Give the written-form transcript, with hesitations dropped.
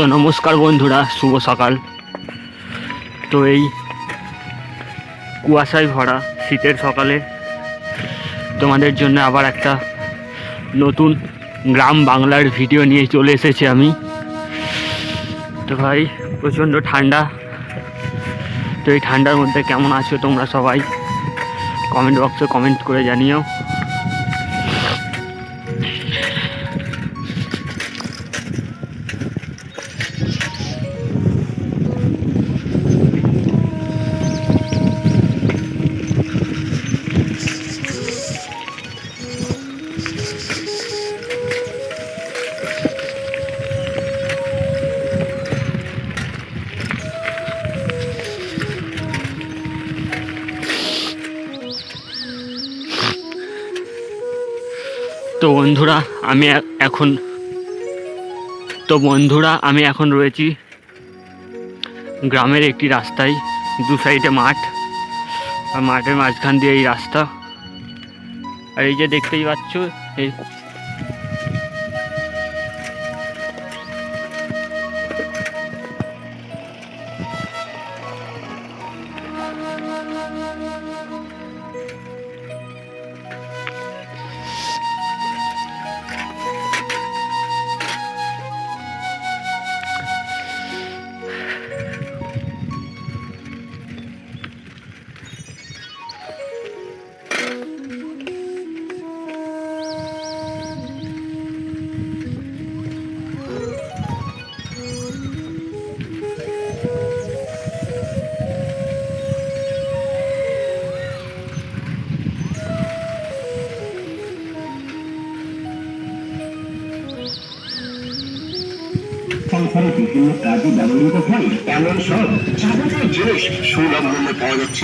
তো নমস্কার বন্ধুরা, শুভ সকাল। তো এই কুয়াশায় ভরা শীতের সকালে তোমাদের জন্য আবার একটা নতুন গ্রাম বাংলার ভিডিও নিয়ে চলে এসেছি আমি। তো ভাই প্রচণ্ড ঠান্ডা। তো এই ঠান্ডার মধ্যে কেমন আছো তোমরা সবাই? কমেন্ট বক্সে কমেন্ট করে জানিও। তো বন্ধুরা আমি এখন রয়েছি গ্রামের একটি রাস্তায়। দু সাইডে মাঠ, আর মাঠের মাঝখান দিয়ে এই রাস্তা। আর এই যে দেখতেই পাচ্ছ, এই সংসারে বিভিন্ন কাজে ব্যবহৃত হয় এমন সব যাবতীয় জিনিস সুলভ মূল্যে পাওয়া যাচ্ছে।